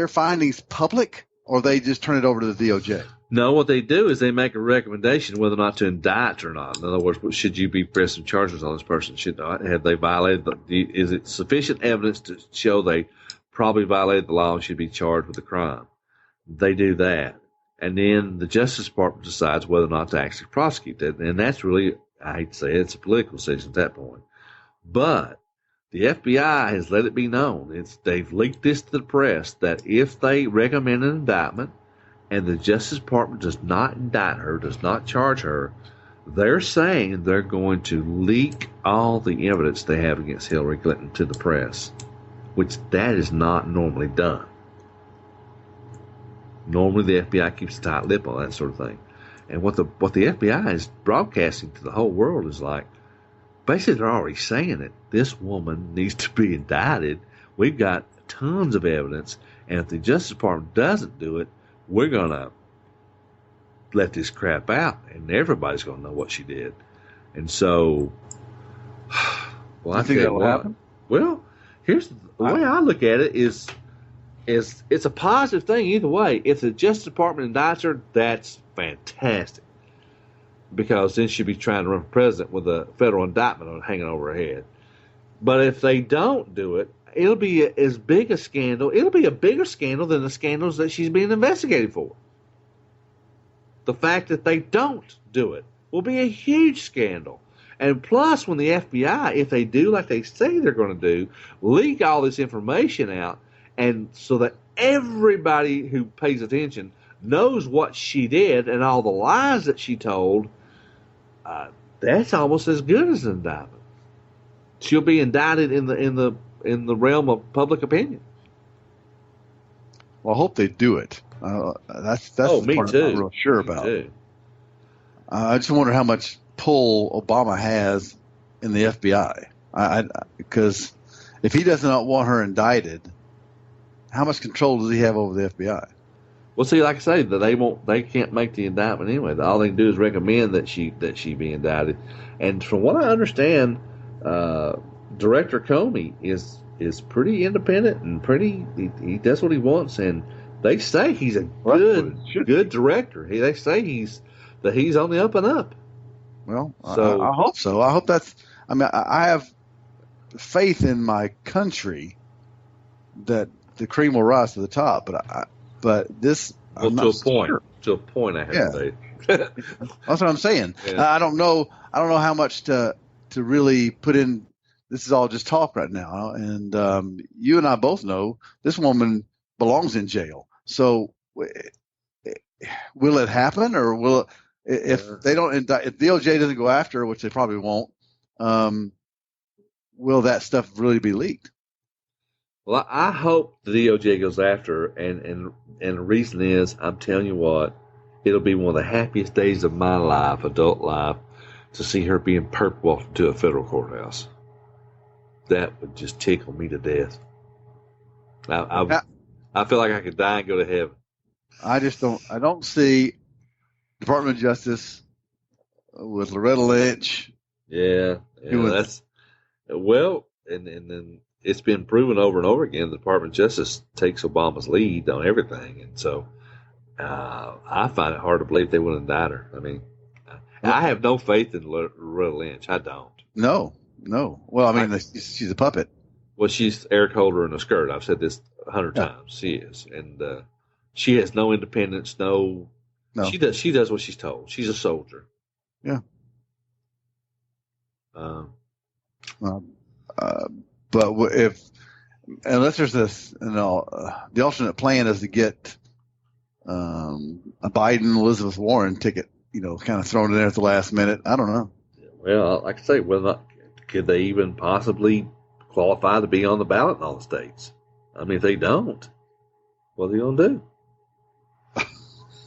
findings public, or they just turn it over to the DOJ? No, what they do is they make a recommendation whether or not to indict or not. In other words, should you be pressing charges on this person? Have they violated? Is it sufficient evidence to show they probably violated the law and should be charged with a crime? They do that, and then the Justice Department decides whether or not to actually prosecute that. And that's really, I hate to say it's a political decision at that point. But the FBI has let it be known. They've leaked this to the press that if they recommend an indictment, and the Justice Department does not indict her, does not charge her, they're saying they're going to leak all the evidence they have against Hillary Clinton to the press, which that is not normally done. Normally the FBI keeps a tight lip on that sort of thing. And what the FBI is broadcasting to the whole world is like, basically they're already saying it. This woman needs to be indicted. We've got tons of evidence, and if the Justice Department doesn't do it, we're going to let this crap out, and everybody's going to know what she did. And so, well, I think that will happen. Well, here's the way I look at it is it's a positive thing either way. If the Justice Department indicts her, that's fantastic, because then she'll be trying to run for president with a federal indictment hanging over her head. But if they don't do it, it'll be as big a scandal. It'll be a bigger scandal than the scandals that she's being investigated for. The fact that they don't do it will be a huge scandal. And plus, when the FBI, if they do like they say they're going to do, leak all this information out, and so that everybody who pays attention knows what she did and all the lies that she told, that's almost as good as an indictment. She'll be indicted in the realm of public opinion. Well, I hope they do it. That's the me part too. I'm not real sure about. Me too. I just wonder how much pull Obama has in the FBI. Because if he does not want her indicted, how much control does he have over the FBI? Well, see, like I say, that they can't make the indictment anyway. All they can do is recommend that she be indicted. And from what I understand, Director Comey is pretty independent and he does what he wants, and they say he's a good director. They say he's on the up and up. Well, so I hope so. I hope that's. I mean, I have faith in my country that the cream will rise to the top. But this, well, I'm to not a point. sure. To a point, I have faith. That's what I'm saying. Yeah. I don't know how much to really put in. This is all just talk right now, and you and I both know this woman belongs in jail. So, will it happen, or will if they don't indict, if DOJ doesn't go after her, which they probably won't? Will that stuff really be leaked? Well, I hope the DOJ goes after her, and the reason is, I'm telling you what, it'll be one of the happiest days of my life, adult life, to see her being perp-walked to a federal courthouse. That would just tickle me to death. I feel like I could die and go to heaven. I don't see Department of Justice with Loretta Lynch. Yeah, that's well, and then it's been proven over and over again. The Department of Justice takes Obama's lead on everything, and so I find it hard to believe they would indict her. I mean, I have no faith in Loretta Lynch. I don't. No. Well, I mean, she's a puppet. Well, she's Eric Holder in a skirt. I've said this 100 times. She is, and she has no independence. No. She does what she's told. She's a soldier. Yeah. But unless there's this, the alternate plan is to get a Biden Elizabeth Warren ticket, kind of thrown in there at the last minute. I don't know. Well, like I say, could they even possibly qualify to be on the ballot in all the states? I mean, if they don't, what are they going to do?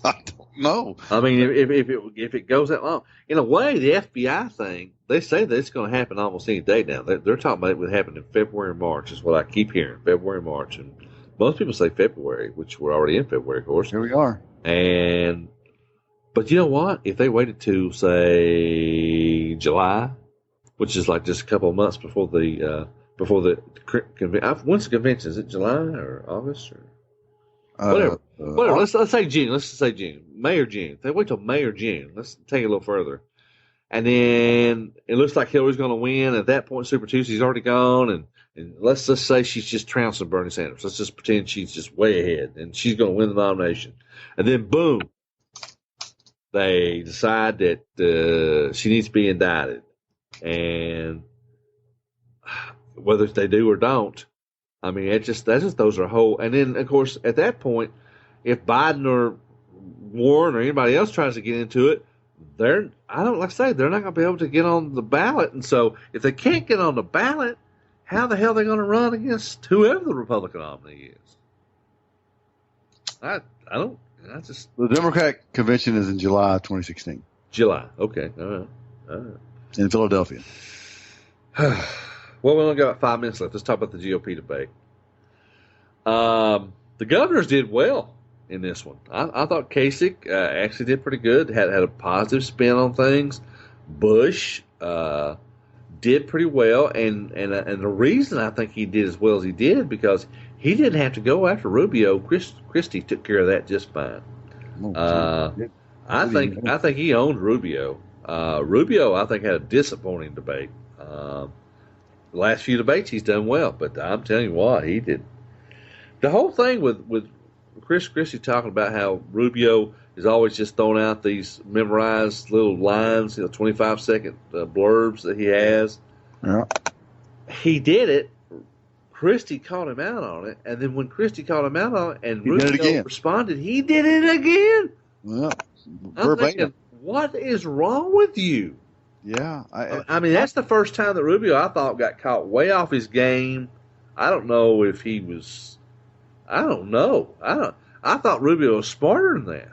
I don't know. I mean, if it goes that long, in a way, the FBI thing, they say that it's going to happen almost any day now. They're talking about it would happen in February and March, is what I keep hearing. February and March, and most people say February, which we're already in February, of course. Here we are. But you know what? If they waited to say July, which is like just a couple of months before the convention. When's the convention? Is it July or August or whatever? Whatever. Let's say June. Let's say June, May or June. If they wait till May or June. Let's take it a little further. And then it looks like Hillary's going to win. At that point, Super Tuesday's already gone, and let's just say she's just trouncing Bernie Sanders. Let's just pretend she's just way ahead, and she's going to win the nomination. And then boom, they decide that she needs to be indicted. And whether they do or don't, I mean, that just throws her whole. And then, of course, at that point, if Biden or Warren or anybody else tries to get into it, they're not going to be able to get on the ballot. And so, if they can't get on the ballot, how the hell are they going to run against whoever the Republican nominee is? The Democratic convention is in July 2016. July, okay, all right. In Philadelphia. Well, we only got 5 minutes left. Let's talk about the GOP debate. The governors did well in this one. I thought Kasich actually did pretty good. Had a positive spin on things. Bush did pretty well, and the reason I think he did as well as he did because he didn't have to go after Rubio. Christie took care of that just fine. I think he owned Rubio. Rubio, I think, had a disappointing debate. The last few debates he's done well, but I'm telling you what, he did. The whole thing with Chris Christie talking about how Rubio is always just throwing out these memorized little lines, 25-second blurbs that he has. Yeah. He did it. Christie called him out on it, and then when Christie called him out on it, and Rubio responded, he did it again. Yeah. I'm thinking, what is wrong with you? Yeah. I mean, that's the first time that Rubio, I thought, got caught way off his game. I don't know if he was. I don't know. I thought Rubio was smarter than that.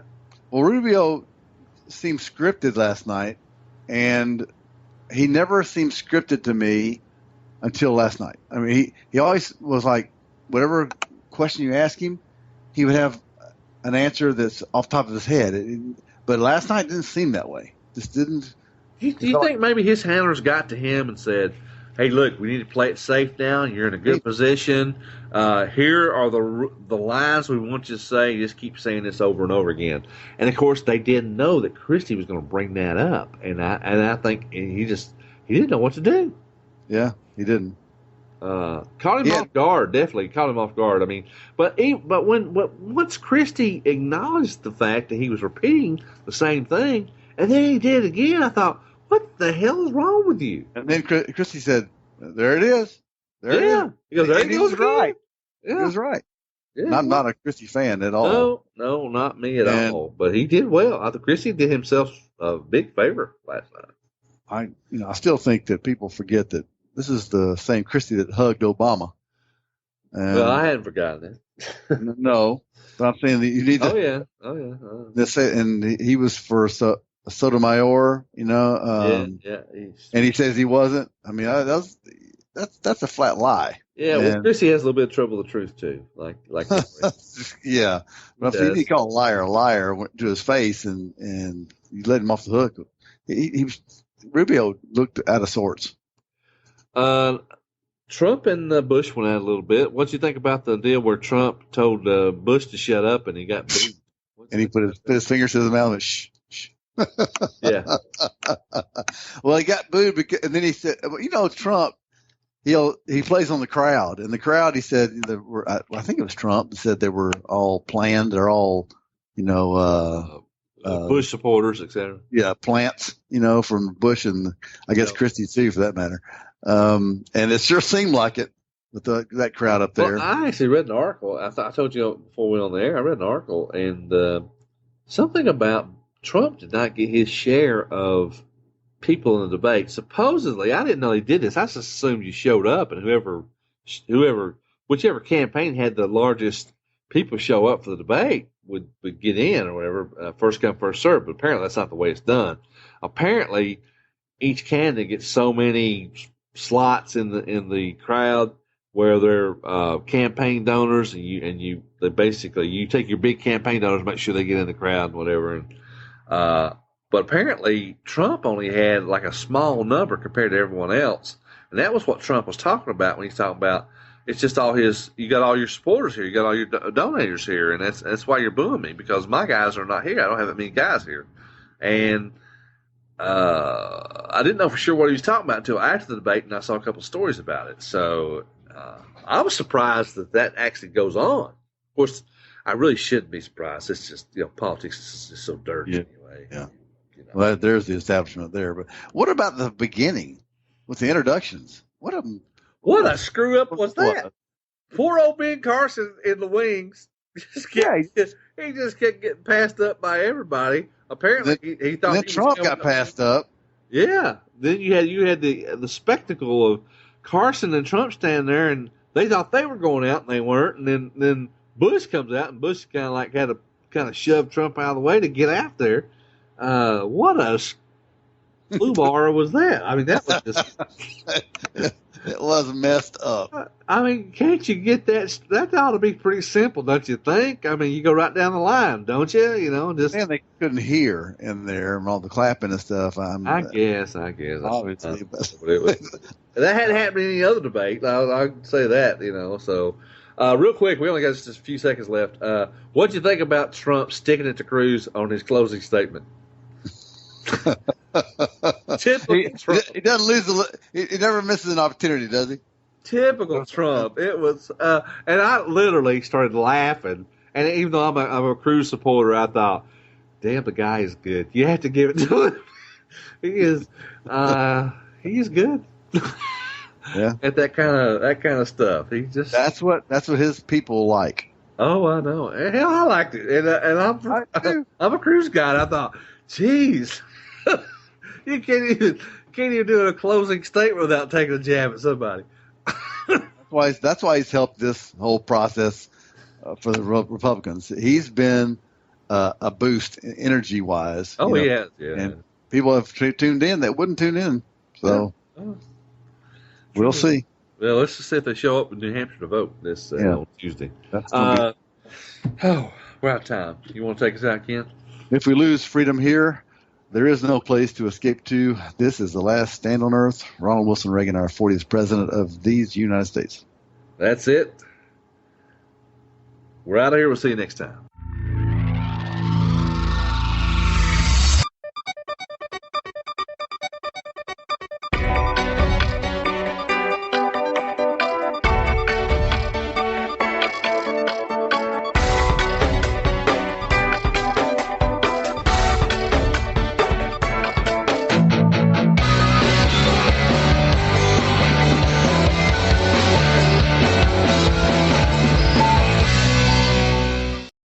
Well, Rubio seemed scripted last night, and he never seemed scripted to me until last night. I mean, he always was like, whatever question you ask him, he would have an answer that's off the top of his head. But last night didn't seem that way. Just didn't. Do you think maybe his handlers got to him and said, hey, look, we need to play it safe now. You're in a good position. Here are the lines we want you to say. Just keep saying this over and over again. And, of course, they didn't know that Christie was going to bring that up. And I think he didn't know what to do. Yeah, he didn't. Caught him off guard, definitely. Caught him off guard. I mean, but once Christie acknowledged the fact that he was repeating the same thing, and then he did it again, I thought, what the hell is wrong with you? And then Christie said, there it is. There it is. He goes, there and he goes right. Yeah. He was right. Yeah. I'm not a Christie fan at all. No, not me at all. But he did well. I think Christie did himself a big favor last night. I still think that people forget that this is the same Christie that hugged Obama. Well, I hadn't forgotten it. No, but I'm saying that you need to. Oh yeah. And he was for Sotomayor, and he says he wasn't. I mean, that's a flat lie. Yeah, well, Christie has a little bit of trouble with the truth too, like. Yeah, but if you call a liar to his face, and you let him off the hook, Rubio looked out of sorts. Trump and Bush went out a little bit. What do you think about the deal where Trump told Bush to shut up and he got booed? And he put his fingers to his mouth and shh. Yeah. Well, he got booed and then he said, Trump, he plays on the crowd, and the crowd, he said, I think it was Trump, said they were all planned. They're all, Bush supporters, etc. Yeah, plants, from Bush and I guess Christie too, for that matter. And it sure seemed like it with that crowd up there. Well, I actually read an article. I told you before we went on the air. I read an article, and something about Trump did not get his share of people in the debate. Supposedly, I didn't know he did this. I just assumed you showed up, and whichever campaign had the largest people show up for the debate would get in or whatever, first come, first served. But apparently that's not the way it's done. Apparently, each candidate gets so many slots in the crowd where they're campaign donors, and you take your big campaign donors, make sure they get in the crowd and whatever. And but apparently Trump only had like a small number compared to everyone else, and that was what Trump was talking about when he's talking about it's just you got all your supporters here, you got all your donators here, and that's why you're booing me, because my guys are not here. I don't have that many guys here, and I didn't know for sure what he was talking about until after the debate, and I saw a couple of stories about it. So I was surprised that actually goes on. Of course, I really shouldn't be surprised. It's just, politics is just so dirty anyway. Yeah. Well, there's the establishment there. But what about the beginning with the introductions? What a screw up was that? Poor old Ben Carson in the wings. He just kept getting passed up by everybody. Apparently, he thought. Then Trump got passed up. Yeah. Then you had the spectacle of Carson and Trump standing there, and they thought they were going out, and they weren't. And then Bush comes out, and Bush had to shove Trump out of the way to get out there. What a foobar was that? I mean, that was just. It was messed up. I mean, can't you get that? That ought to be pretty simple, don't you think? I mean, you go right down the line, don't you? And they couldn't hear in there and all the clapping and stuff. I guess. Obviously. That hadn't happened in any other debate. I can say that, So, real quick, we only got just a few seconds left. What do you think about Trump sticking it to Cruz on his closing statement? Typical Trump. He doesn't lose. He never misses an opportunity, does he? Typical Trump. It was, and I literally started laughing And even though I'm a Cruz supporter, I thought, damn, the guy is good. You have to give it to him. He is good. Yeah. At that kind of stuff. He just that's what his people like. Oh, I know. Hell, I liked it, and I'm a Cruz guy. And I thought, geez, you can't even do a closing statement without taking a jab at somebody. That's why he's helped this whole process for the Republicans. He's been a boost energy wise. Oh, he has. Yeah. And people have tuned in that wouldn't tune in. So we'll see. Well, let's just see if they show up in New Hampshire to vote this on Tuesday. We're out of time. You want to take us out, Ken? If we lose freedom here, there is no place to escape to. This is the last stand on earth. Ronald Wilson Reagan, our 40th president of these United States. That's it. We're out of here. We'll see you next time.